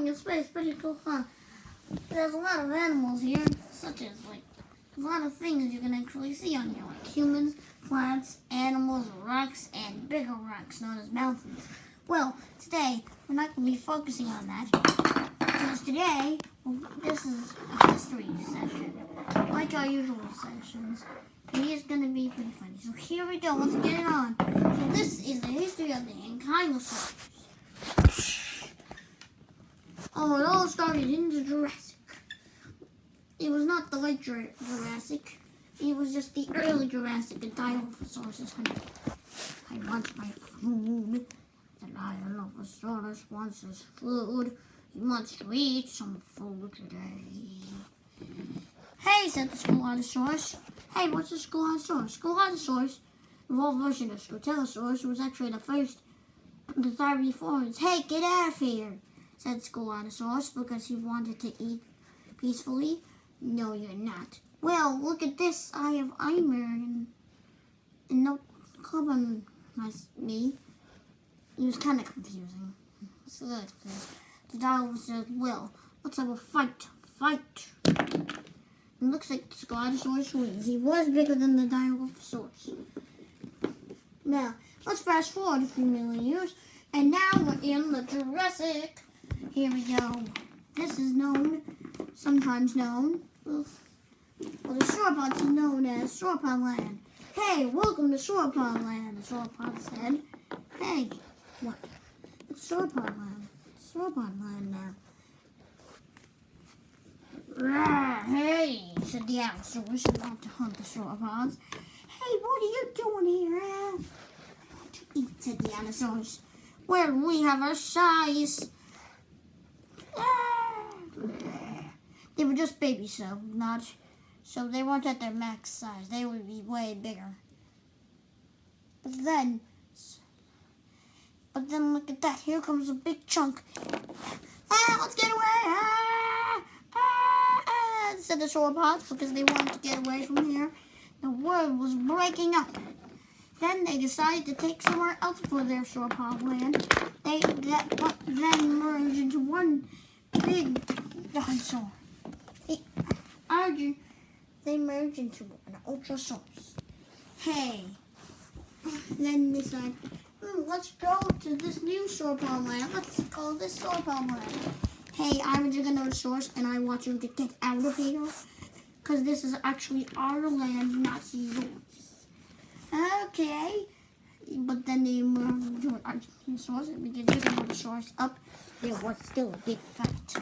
in space, pretty cool fun. There's a lot of animals here, such as like a lot of things you can actually see on here, like humans, plants, animals, rocks, and bigger rocks known as mountains. Well, today we're not going to be focusing on that, because today, this is a history session, like our usual sessions. It is going to be pretty funny. So here we go, let's get it on. So this is the history of the ankylosaurus. Oh, it all started in the Jurassic. It was not the late Jurassic. It was just the early Jurassic. The Dilophosaurus is hungry. I want my food. The Dilophosaurus wants his food. He wants to eat some food today. Hey, said the Scelidosaurus. Hey, what's a Scelidosaurus? Scelidosaurus, the evolved version of Scelidosaurus, was actually the first of the herbivores. Hey, get out of here, said Scelidosaurus, because he wanted to eat peacefully. No, you're not. Well, look at this. I have armor and no club on me. It was kind of confusing. So the Dilophosaurus said, well, let's have a fight. Fight. It looks like the Scelidosaurus wins. He was bigger than the Dilophosaurus. Now, let's fast forward a few million years, and now we're in the Jurassic. Here we go. This is sometimes known, well, the sauropod is known as Sauropod Land. Hey, welcome to Sauropod Land, the sauropod said. Hey, what? It's Sauropod Land. Sauropod Land now. Hey, said the Allosaurus, about to hunt the sauropods. Hey, what are you doing here, Al? I want to eat, said the Allosaurus. Well, we have our size. They were just babies, so they weren't at their max size. They would be way bigger. But then look at that. Here comes a big chunk. Let's get away! Said the sauropods, because they wanted to get away from here. The world was breaking up. Then they decided to take somewhere else for their sauropod land. They then merged into one big dinosaur. They merged into an ultrasaurus. Hey. Then they decided, let's go to this new sauropod land. Let's call this sauropod land. Hey, I'm a Giganotosaurus, and I want you to get out of here, because this is actually our land, not yours. Okay. But then they moved into an Argentinosaurus, and we get Giganotosaurus up. There was still a big fight.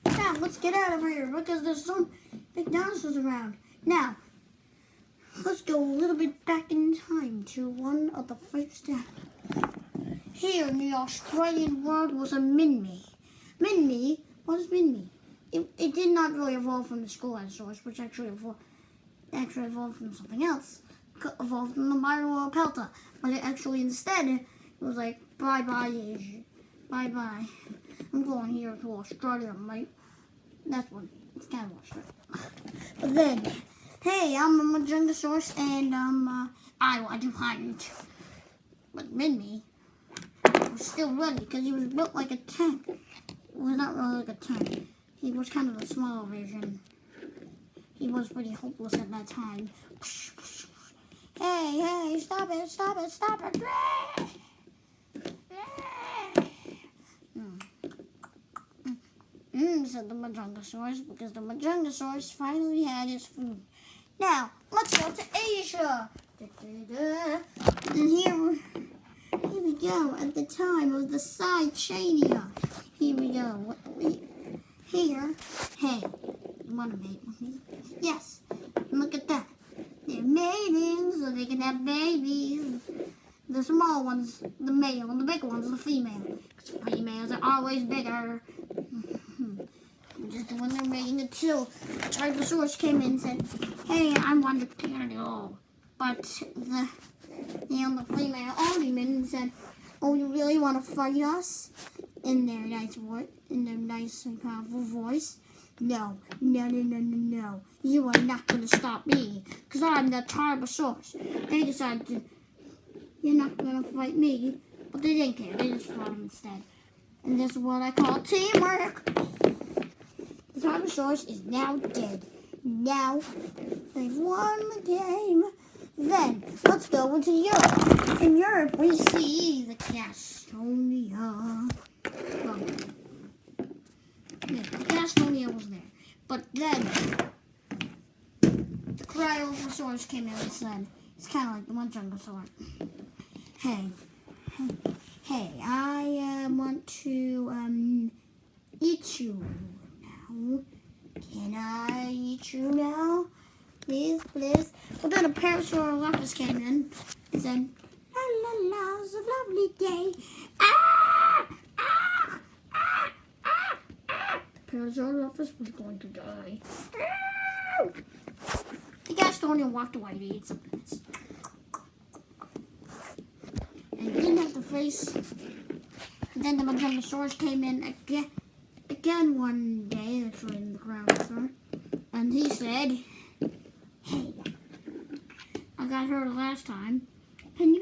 Now, let's get out of here, because there's some big dinosaurs around. Now, let's go a little bit back in time to one of the first times. Here in the Australian world was a Minmi. Minmi? What is Minmi? It did not really evolve from the Scelidosaurus, which actually evolved from something else. Evolved from the Myropelta. But it actually instead, it was like, bye-bye, Asia. Bye-bye. I'm going here to Australia, mate. That's what, it's kind of Australia. But then, hey, I'm a Giganotosaurus, and I want to hunt. But Minmi was still ready, because he was built like a tank. Well, not really like a tank. He was kind of a small version. He was pretty hopeless at that time. Hey, stop it. Said the Giganotosaurus, because the Giganotosaurus finally had his food. Now, let's go to Asia. And here we go. At the time of the Cychania. Here we go. Here. Hey, you want to mate with me? Yes. Look at that. They're mating so they can have babies. The small ones, the male, and the big ones, the female. Because females are always bigger. Just when they're mating until the Tyrannosaurus came in and said, hey, I want to kill you. But the female argument and said, oh, you really want to fight us? In their nice and powerful voice. No. You are not going to stop me, because I'm the Tyrannosaurus. They decided you're not going to fight me, but they didn't care. They just fought him instead. And this is what I call teamwork. The Tyrannosaurus is now dead. Now they've won the game. Then let's go into Europe. In Europe, we see the Gastonia. Well, yeah, the Gastonia was there. But then the Cryosaurus came out and said, it's kind of like the Munchungosaur. Hey, I want to eat you now. Can I eat you now? Please, please. Well, then a Parasaurolophus came in and said, la la la, it's a lovely day. Ah! Ah! Ah! Ah! Ah! The Parasaurolophus was going to die. Ah! The Gastonia walked away to eat some nuts. And he didn't have to face. And then the Munchungosaurus came in again one day, actually in the Cryosaur, and he said, hey, I got hurt last time. Can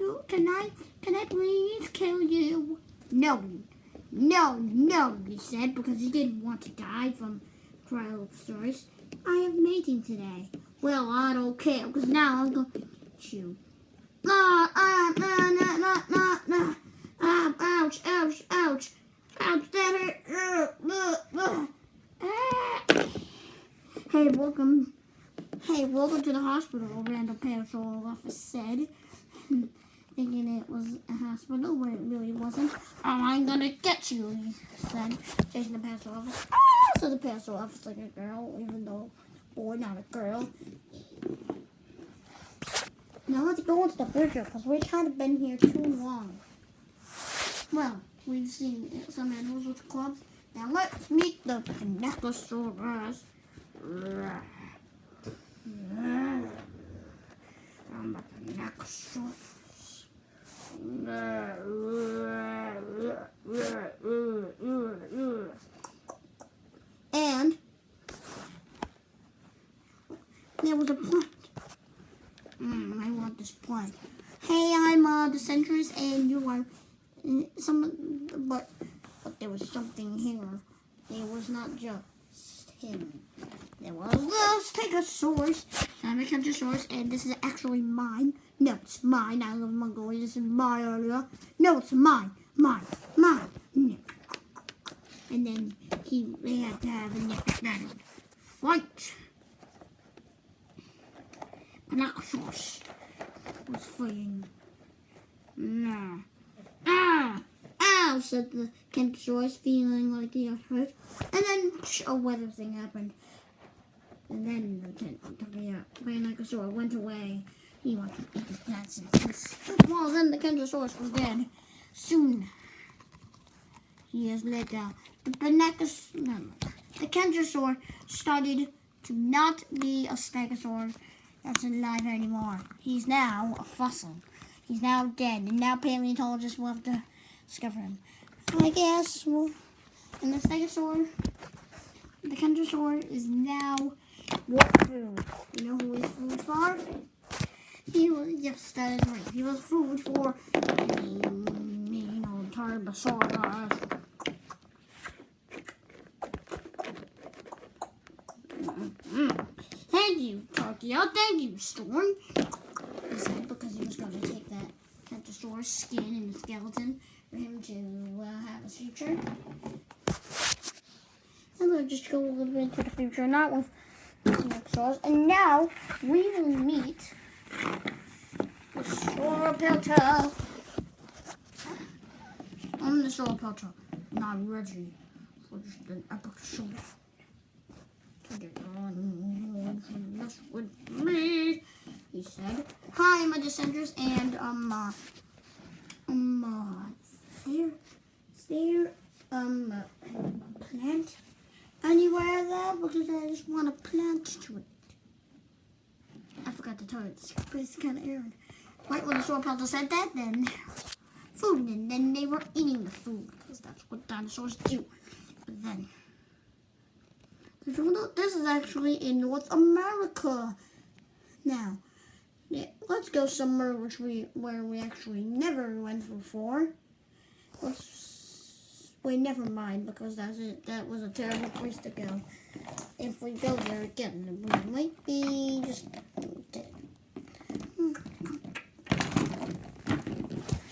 I please kill you? No, he said, because he didn't want to die from Cryosaurus. I have mating today. Well, I don't care, because now I'm going to eat you. Ouch, ouch, ouch. Ouch, that hurt. Hey, welcome to the hospital, Randall Parasaurolophus said, thinking it was a hospital where it really wasn't. I'm gonna get you, he said, chasing the Parasaurolophus. So the Parasaurolophus like a girl, even though boy, not a girl. Now let's go into the future, because we've kind of been here too long. Well, we've seen some animals with clubs. Now let's meet the ankylosaurus. I'm a ankylosaurus. And there was a plant. I want this plant. Hey, I'm the Centuries, and you are but there was something here. There was not just him. There was the Stegosaurus. I'm a Kentrosaurus, and this is actually mine. No, it's mine. I live in Mongolia. This is my area. No, it's mine. Mine. No. And then they had to have a next battle. Fight! Ankylosaurus was fighting. No. Ow, said the Kentrosaurus, feeling like he got hurt. And then a weather thing happened. And then the Ankylosaurus went away. He wanted to eat his plants. Well, then the Kentrosaurus was dead. Soon, years later, the Kentrosaurus started to not be a stegosaur that's alive anymore. He's now a fossil. He's now dead, and now paleontologists will have to discover him. I guess. Well, and the stegosaur, the Kentrosaurus is now what food? You know who he's food for? Yes, that is right. He was food for Tyrannosaurus. Thank you, Tokyo. Thank you, Storm. He said, because he was going to take that Kentrosaurus skin and the skeleton for him to have a future. And we'll just go a little bit into the future, not with dinosaurs. And now we will meet the Sauropelta. I'm the Sauropelta, and I'm ready for just an epic show. Get on this with me, he said. Hi, I'm a Descenders, and is there a plant anywhere there? Because I just want a plant to it. I forgot to tell you, this place is kind of arid. Right when the Sauropelta said that, then food, and then they were eating the food, because that's what dinosaurs do. But then, this is actually in North America. Now, let's go somewhere where we actually never went before. Wait, never mind, because that was a terrible place to go. If we go there again, we might be just dead.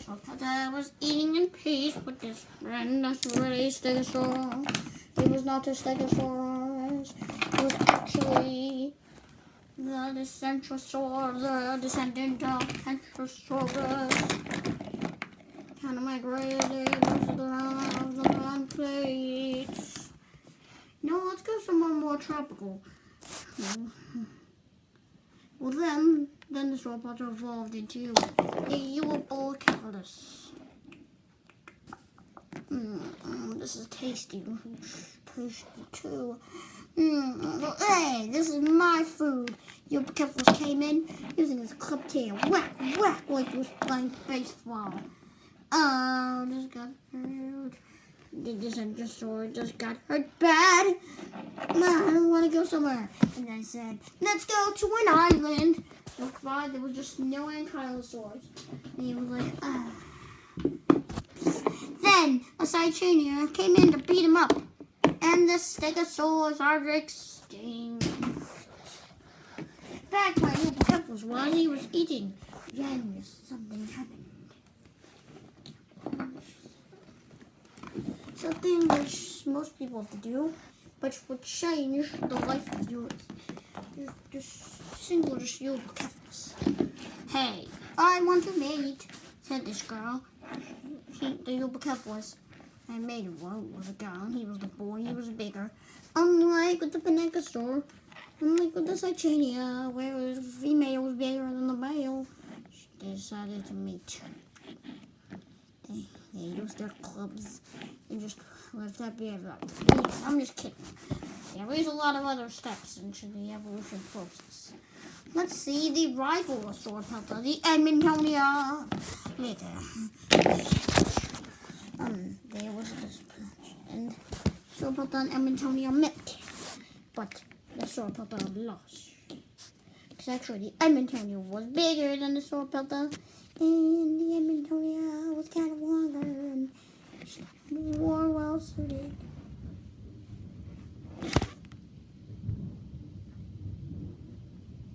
So I was eating in peace with this friend that's really Stegosaurus. He was not a Stegosaurus. He was actually the the descendant of Ankylosaurus. Kind of migrated to the land plates. No, let's go somewhere more tropical. Well, then the sauropods evolved into a usable catalyst. This is tasty. Tasty too. Hey, this is my food. Your Eubocephals came in using his club tail. Whack, whack, like he was playing baseball. Oh, this got hurt. This ankylosaurus just got hurt bad. I don't want to go somewhere. And I said, let's go to an island. So far, there was just no ankylosaurs. And he was like, ah. Then a Cyclonia came in to beat him up. And the Stegosaurus are extinct. Back where Eubocephals was, he was eating. Then something happened. Something which most people have to do, but would change the life of yours. Just single Eubocephals. Hey, I want to mate, said this girl. The Eubocephals. I made one with a girl. He was the boy. He was bigger. Unlike with the Panacosaur, unlike with the Cyclonia, where the female was bigger than the male, they decided to mate. They used their clubs and just lived happy ever after. I'm just kidding. There is a lot of other steps into the evolution process. Let's see the rival sauropelta, the Edmontonia. There was this patch, and sauropelta and Edmontonia met, but the sauropelta lost. Because actually, the Edmontonia was bigger than the sauropelta, and the Edmontonia was kind of longer and more well suited.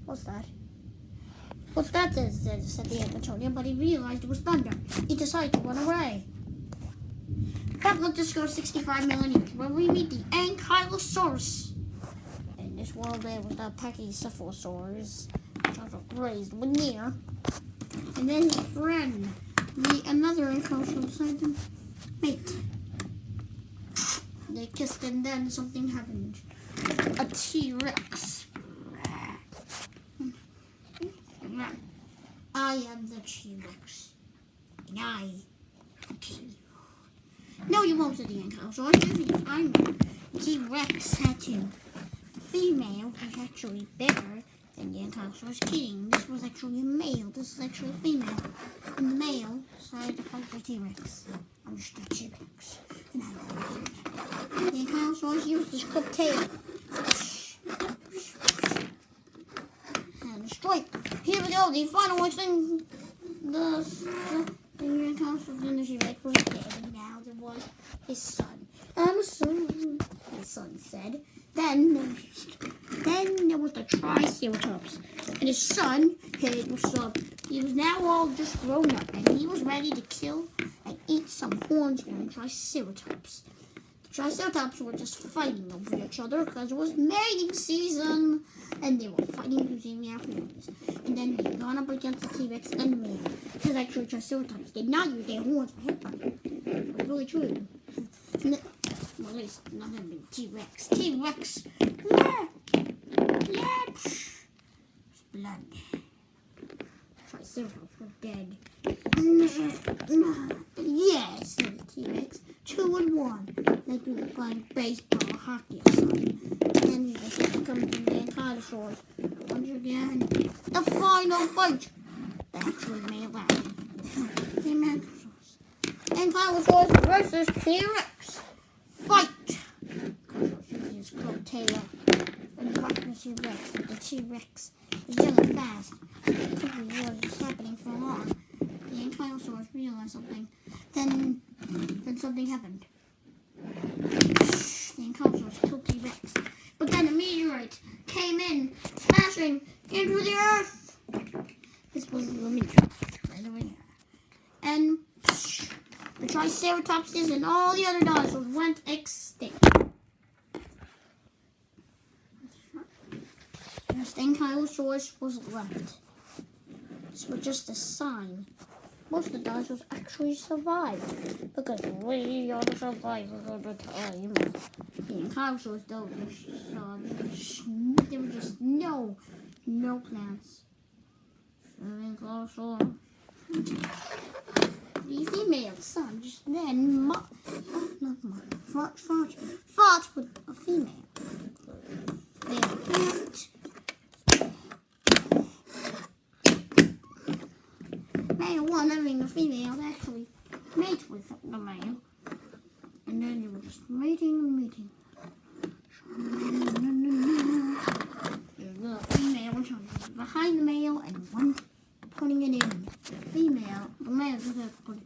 What's that? What's that? Said the Edmontonia, but he realized it was thunder. He decided to run away. Back let's just go 65 million years, where we meet the ankylosaurus. In this world there was the pachycephalosaurs, which also raised with near. And then his friend, another ankylosaurus, said to mate. They kissed and then something happened. A T-Rex. I am the T-Rex. And I will kill you. No, you won't, said the ankylosaurus. I'm T-Rex had to. The female was actually bigger than the ankylosaurus. Kidding. This was actually a male. This is actually a female. And the male decided to fight the T-Rex. I'm just a T-Rex. And I love it. The ankylosaurus used his clipped tail. And a stripe. Here we go. The final extinct. The ankylosaurus in the T-Rex was dead. And now there was his son. And his son said. Then there was the Triceratops. And his son, hey, what's up? He was now all just grown up, and he was ready to kill and eat some horns from Triceratops. The Triceratops were just fighting over each other because it was mating season, and they were fighting using their horns. And then they gone up against the T-Rex and made it. Because actually Triceratops did not use their horns for headbutting. It was really true. Well, at least not having T-Rex. T-Rex! Yeah! Yeah! Blood. Triceratops were dead. Yes, said the T-Rex. 2-1. Like we were playing baseball or hockey or something. Then they had to come to the ankylosaurs. Once again, the final fight. They actually made it out. The ankylosaurs. Ankylosaurus versus T-Rex. Fight! His club tail. And the T-Rex. The T-Rex is young and fast. It could be what is happening for long. The ankylosaurus realized something. Then something happened. into the earth. This was the meteor right over there. And the Triceratopses and all the other dinosaurs went extinct. Just ankylosaurus was left. This was just a sign. Most of the dinosaurs actually survived because we are the survivors of the time. The ankylosaurs though, there were just no plants. The ankylosaur. The female son just then fought with a female. They attacked. Male one having the female actually mate with the male. And then they were just mating. The female was behind the male and one putting it in. The male just had to put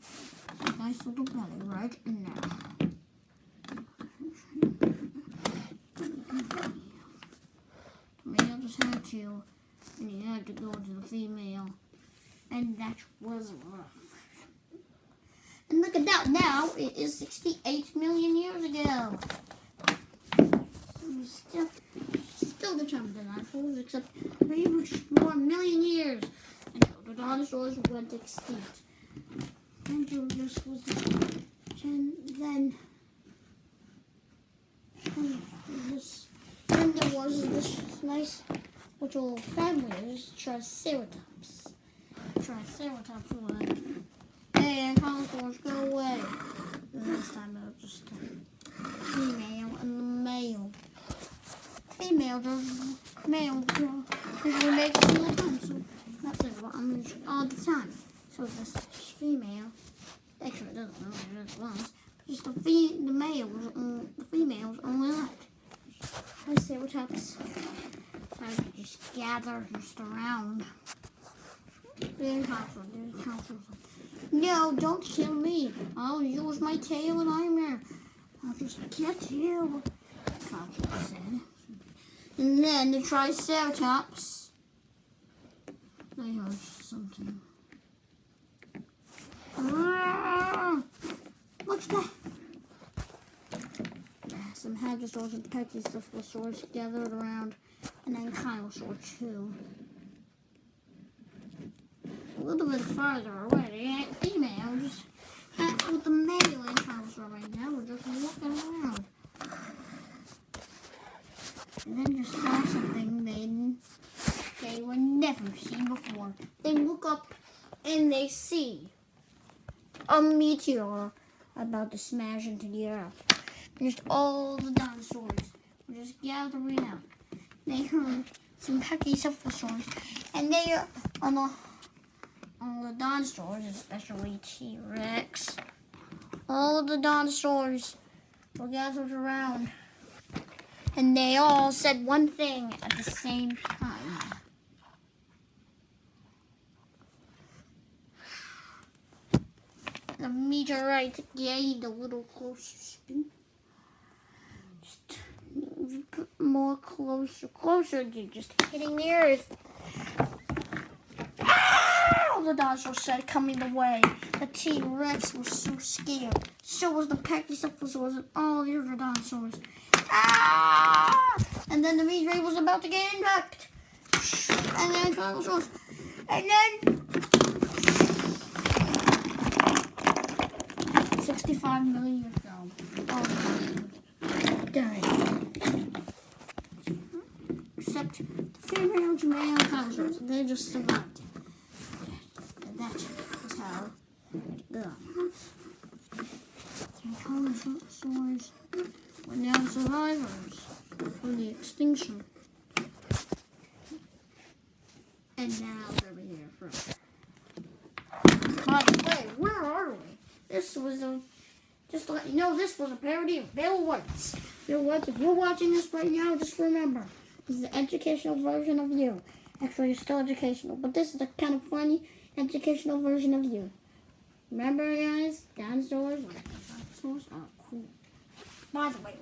a nice little belly right in there. The male just had to, and he had to go to the female. And that was rough. And look at that now, it is 68 million years ago. Still the time of the dinosaurs, except very much more million years. And the dinosaurs went extinct. And then there was this nice little family, Triceratops. Triceratops went, hey, ankylosaurs, go away. And this time it was just the female and the male. The male usually makes it all the time, so that's it, all the time. So this female, actually it doesn't really just once, but just the females only left. Triceratops tried to just gather just around. No, don't kill me. I'll use my tail and armor. I'll just get you, Contra said. And then the Triceratops, they heard something. What's that? Some hadrosaurs and pachycephalosaurs gathered around an ankylosaur too. A little bit farther away, the female just with the male ankylosaur right now. We're just walking around. And then just saw something they were never seen before. They look up and they see a meteor about to smash into the earth. Just all the dinosaurs were just gathering out. They heard some pachycephalosaurs, and they are on the dinosaurs, especially T-Rex. All of the dinosaurs were gathered around, and they all said one thing at the same time. The meteorite gained a little closer spin. Just more closer to just hitting the earth. Ow! The dinosaur said, coming the way. The T-Rex was so scared. So was the Pachycephalosaurus and all the other dinosaurs. Ah! And then the meteorite was about to get impacted. And then dinosaurs. And then 65 million years ago. All the dinosaurs died. Except the female and male dinosaurs. They just survived. And that is how it goes. The ankylosaurs were now survivors from the extinction. And now they're here forever. By the way, where are we? This was just to let you know, this was a parody of Bill Wurtz. Bill Wurtz, if you're watching this right now, just remember, this is the educational version of you. Actually, it's still educational, but this is the kind of funny educational version of you. Remember, guys, dinosaurs are cool. By the way,